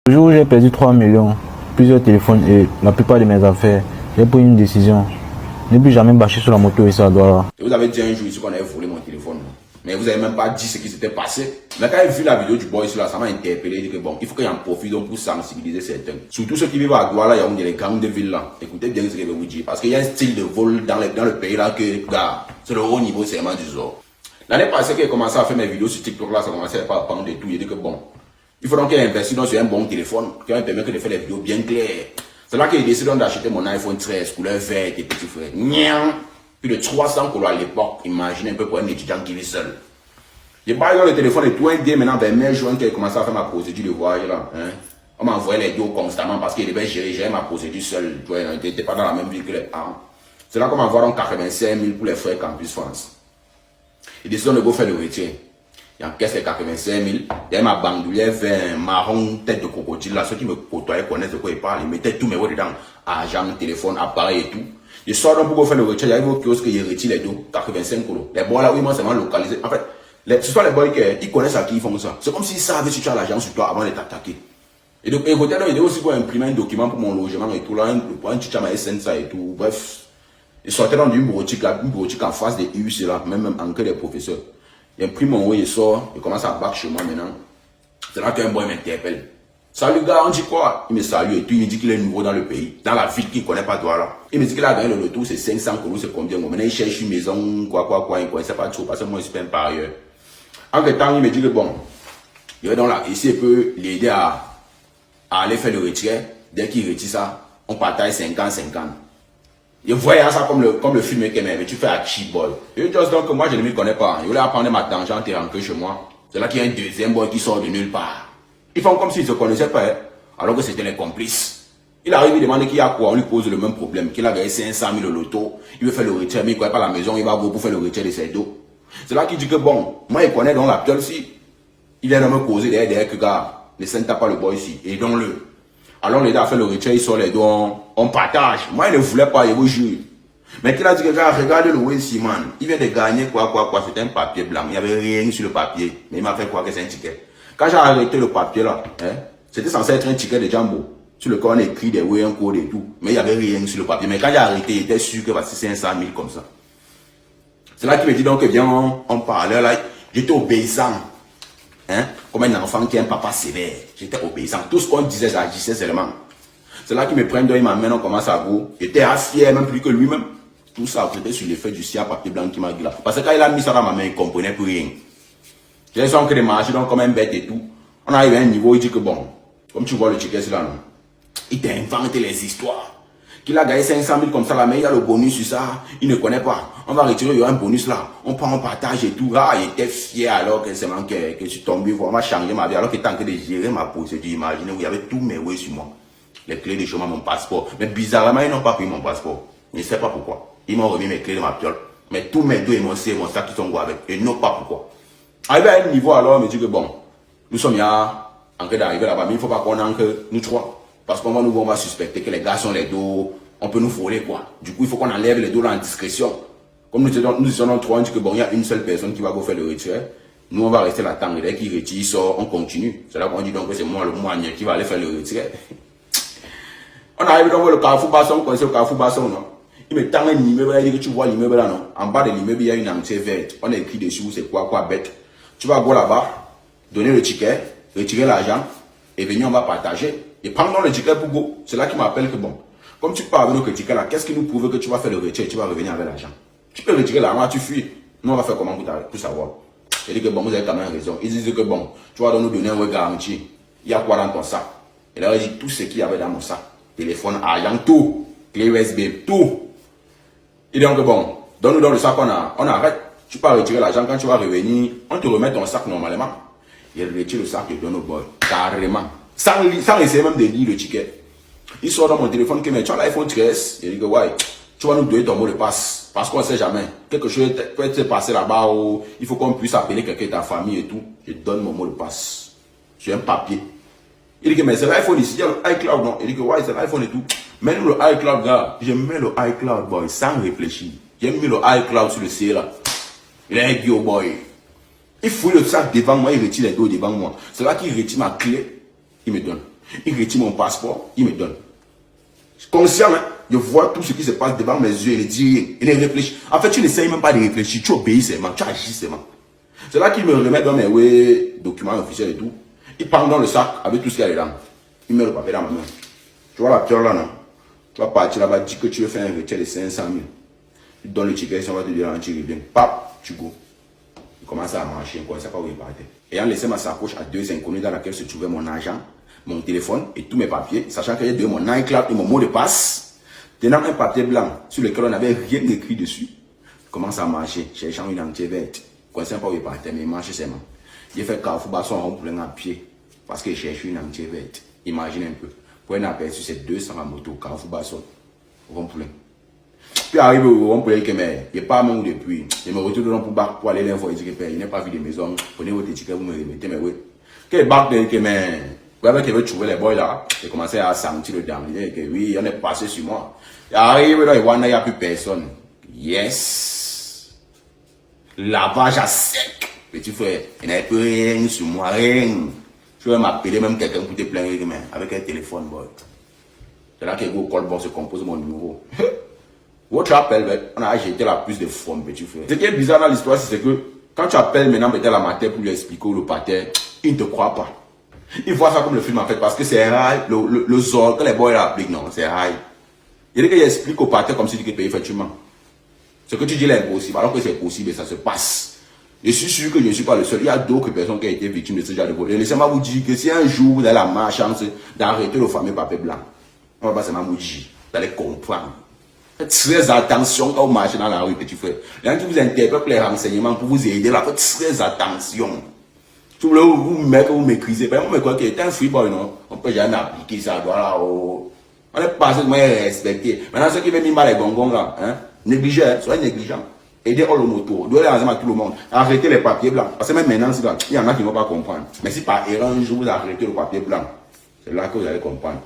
Le jour où j'ai perdu 3 millions, plusieurs téléphones et la plupart de mes affaires, j'ai pris une décision. Ne plus jamais bâcher sur la moto et ça doit. Et vous avez dit un jour ici qu'on avait volé mon téléphone. Mais vous n'avez même pas dit ce qui s'était passé. Mais quand j'ai vu la vidéo du boy ici là, ça m'a interpellé. Il dit que bon, il faut qu'il y ait un profit pour sensibiliser certains. Surtout ceux qui vivent à Douala, il y a les gangs de ville là. Écoutez bien ce que je vais vous dire. Parce qu'il y a un style de vol dans le pays là que, gars, c'est le haut niveau, c'est vraiment du genre. L'année passée, quand j'ai commencé à faire mes vidéos sur TikTok là, ça commençait à prendre de tout. Il dit que bon, il faut donc qu'il investisse sur un bon téléphone qui va me permettre de faire des vidéos bien claires. C'est là que j'ai décidé d'acheter mon iPhone 13, couleur verte et petit frère. Nian! Plus de 300 couleurs à l'époque. Imaginez un peu pour un étudiant qui vit seul. J'ai pas eu le téléphone et tout un day maintenant, vers mai, juin, que j'ai commencé à faire ma procédure de voyage là. Hein? On m'envoyait les dos constamment parce qu'il devait gérer ma procédure seul. Tu vois, il n'était pas dans la même ville que les parents. C'est là qu'on m'envoie donc 85 000 pour les frais Campus France. Et décidé de go faire le retien. Il encaisse les 85 000. Il y a ma bandoulière fait un marron tête de crocodile là. Ceux qui me côtoyaient connaissent de quoi ils parlent. Ils mettaient tous mes voix dedans. Argent, téléphone, appareil et tout. Je sors donc pour faire le retrait. J'arrive au kiosque et je retire les deux. 85 colos. Les boys là, oui, moi, c'est vraiment localisé. En fait, ce sont les boys qui connaissent à qui ils font ça. C'est comme s'ils savaient si tu as l'argent sur toi avant de t'attaquer. Et donc, côté là, il y a aussi pour imprimer un document pour mon logement et tout là. Pour un chicha, ma SN, ça et tout. Bref. Ils sortaient dans une boutique là, une boutique en face des US là, même en que des professeurs. Il imprime mon il sort, il commence à battre chez moi maintenant. C'est là qu'un boy m'interpelle. Salut gars, on dit quoi? Il me salue et tout, il me dit qu'il est nouveau dans le pays, dans la ville qu'il ne connaît pas toi là. Il me dit qu'il a gagné le loto, c'est 500 euros, c'est combien? Maintenant il cherche une maison, quoi, il ne connaissait pas trop, parce que moi je suis un parieur. En fait, il me dit que bon, il va donc là, ici il peut l'aider à aller faire le retrait. Dès qu'il retire ça, on partage 50-50. Je voyais ça comme le film que mais tu fais à cheap boy. Et juste donc moi je ne me connais pas. Je voulais apprendre ma tangente et rentrer chez moi. C'est là qu'il y a un deuxième boy qui sort de nulle part. Ils font comme s'ils ne se connaissaient pas, hein, alors que c'était les complices. Il arrive, il demande qu'il y a quoi, on lui pose le même problème, qu'il a gagné 500 000 au loto, il veut faire le retrait, mais il ne connaît pas la maison, il va pour faire le retrait de ses dos. C'est là qu'il dit que bon, moi il connaît donc la piole si. Il vient de me causer derrière que gars, ne sente pas le boy ici, et donc le. Alors les gars fait le retrait, ils sont les deux, on partage. Moi il ne voulait pas, il vous jure. Mais qu'il a dit que gars, regardez le ici, man. Il vient de gagner quoi, c'était un papier blanc. Il n'y avait rien sur le papier. Mais il m'a fait croire que c'est un ticket. Quand j'ai arrêté le papier là, hein, c'était censé être un ticket de Jambo. Sur lequel on écrit des way, un code et tout. Mais il n'y avait rien sur le papier. Mais quand j'ai arrêté, il était sûr que c'est 500 000 comme ça. C'est là qu'il me dit donc que viens, on parlait là. J'étais obéissant. Hein, comme un enfant qui a un papa sévère. J'étais obéissant. Tout ce qu'on disait, j'agissais seulement. C'est là qu'il me prend, il m'amène, on commence à go. J'étais fier, même plus que lui-même. Tout ça, c'était sur l'effet du ciel papier blanc qui m'a dit là. Parce que quand il a mis ça dans ma main, il ne comprenait plus rien. J'ai l'impression que de marcher donc comme un bête et tout. On arrive à un niveau, il dit que bon, comme tu vois le ticket là, non, il t'a inventé les histoires. Qu'il a gagné 500 000 comme ça là, mais il y a le bonus sur ça, il ne connaît pas. On va retirer, il y a un bonus là, on prend, on partage et tout. Ah, il était fier alors que c'est que je suis tombé, on va changer ma vie, alors qu'il était en train de gérer ma procédure. Imaginez, où il y avait tous mes ouais sur moi. Les clés de chemin, mon passeport. Mais bizarrement, ils n'ont pas pris mon passeport. Je ne sais pas pourquoi. Ils m'ont remis mes clés de ma piole. Mais tous mes deux et mon sac qui sont avec. Et non pas pourquoi. Arrivé à un niveau alors, on me dit que bon, nous sommes là, en train d'arriver là-bas, mais il ne faut pas qu'on entre nous trois. Parce qu'on va suspecter que les gars sont les dos, on peut nous voler quoi. Du coup, il faut qu'on enlève les dos là en discrétion. Comme nous sommes trois, on dit que bon, il y a une seule personne qui va go faire le retrait. Nous, on va rester là tant. Et dès qu'il retire, il sort, on continue. C'est là qu'on dit donc que c'est moi le moignon qui va aller faire le retrait. On arrive dans le Carrefour Basson, on connaît le Carrefour Basson, non? Il me tend un immeuble, il dit que tu vois l'immeuble là, non? En bas de l'immeuble, il y a une entrée verte. On a écrit dessus, c'est quoi, bête. Tu vas go là-bas, donner le ticket, retirer l'argent, et venir, on va partager. Et prendre le ticket pour go. C'est là qu'il m'appelle que bon, comme tu pars avec le ticket là, qu'est-ce qui nous prouve que tu vas faire le retrait et tu vas revenir avec l'argent? Tu peux retirer l'argent, tu fuis. Nous, on va faire comment pour savoir? Il dit que bon, vous avez quand même raison. Ils disent que bon, tu vas nous donner un garantie. Il y a quoi dans ton sac? Et là, il dit tout ce qu'il y avait dans mon sac. Téléphone, argent, tout. Clé USB, tout. Il dit donc bon, donne-nous dans le sac, on arrête. Tu peux retirer l'argent, quand tu vas revenir, on te remet ton sac normalement. Il retire le sac et donne au boy. Carrément. Sans essayer même de lire le ticket. Il sort dans mon téléphone que tu as l'iPhone 13. Il dit que ouais, tu vas nous donner ton mot de passe. Parce qu'on ne sait jamais. Quelque chose peut être passé là-bas où il faut qu'on puisse appeler quelqu'un de ta famille et tout. Je donne mon mot de passe. Sur un papier. Il dit que mais c'est l'iPhone ici, il y a le iCloud, non? Il dit que ouais, c'est l'iPhone et tout. Même le iCloud, gars, je mets le iCloud, boy, sans réfléchir. J'ai mis le iCloud sur le C là. Il est un guillot, boy. Il fouille le sac devant moi, il retire les dos devant moi. C'est là qu'il retire ma clé, il me donne. Il retire mon passeport, il me donne. Conscient, hein? Je vois tout ce qui se passe devant mes yeux, il ne dit rien, il réfléchit. En fait, tu n'essayes même pas de réfléchir, tu obéis seulement, tu agis seulement. C'est là qu'il me remet dans mes documents officiels et tout. Il prend dans le sac avec tout ce qu'il y a dedans. Il met le papier dans ma main. Tu vois la pierre là, non? Tu vas partir là-bas, dis que tu veux faire un retrait de 500 000. Tu donnes le ticket, on va te dire, tu reviens. Pap, tu go. Il commence à marcher, quoi, il ne sait pas où il partait. Ayant laissé ma sacoche à 2 inconnus dans laquelle se trouvait mon argent, mon téléphone et tous mes papiers, sachant qu'il y a de mon iCloud et mon mot de passe, tenant un papier blanc sur lequel on n'avait rien écrit dessus, il commence à marcher, cherchant une entière verte. Je ne sais pas où il partait, mais il marchait seulement. Il fait Carrefour Basson rond plein à pied, parce qu'il cherche une entière verte. Imagine un peu. Pour un aperçu, c'est 200 à moto, Carrefour Basson, rond plein. Puis arrive au rond plein, il n'est pas à mon depuis. Je me retourne pour aller l'info, il dit qu'il n'est pas vu de maison, prenez votre ticket, vous me remettez, mais oui. Quel bac de mais ouais, qui veut trouver les boys là, j'ai commencé à sentir le danger, que oui, on est passé sur moi. Il arrive là, il n'y a plus personne. Yes! Lavage à sec, petit frère. Il n'y avait plus rien sur moi, rien. Je vais m'appeler même quelqu'un pour te plaindre, mais avec un téléphone, boy. C'est là que le call box se compose mon numéro. Votre appel, on a jeté la puce de forme, petit frère. Ce qui est bizarre dans l'histoire, c'est que quand tu appelles maintenant Bétel Amateur pour lui expliquer le pater, il ne te croit pas. Il voit ça comme le film en fait, parce que c'est rail, le zor, que les boys l'appliquent, non, c'est rail. Il dit qu'il explique au pater comme si tu payais effectivement. Ce que tu dis là est impossible, alors que c'est possible et ça se passe. Je suis sûr que je ne suis pas le seul. Il y a d'autres personnes qui ont été victimes de ce genre de vol. Et laissez-moi vous dire que si un jour vous avez la malchance d'arrêter le fameux papier blanc, on va pas seulement vous dire, vous allez comprendre. Faites très attention quand vous marchez dans la rue, petit frère. Les gens qui vous interprètent les renseignements pour vous aider là, faites très attention. Si vous voulez vous mettre, vous maîtrisez. Par exemple, moi, qui est un freeboy, non? On peut jamais appliquer ça, voilà, oh. On est passé de moyen respecté. Maintenant, ceux qui veulent mis les gongons là, hein, négligez, soyez négligents. Aidez all le moto, doivent les à tout le monde. Arrêtez les papiers blancs. Parce que même maintenant, il y en a qui ne vont pas comprendre. Mais si par erreur, un jour vous arrêtez le papier blanc, c'est là que vous allez comprendre.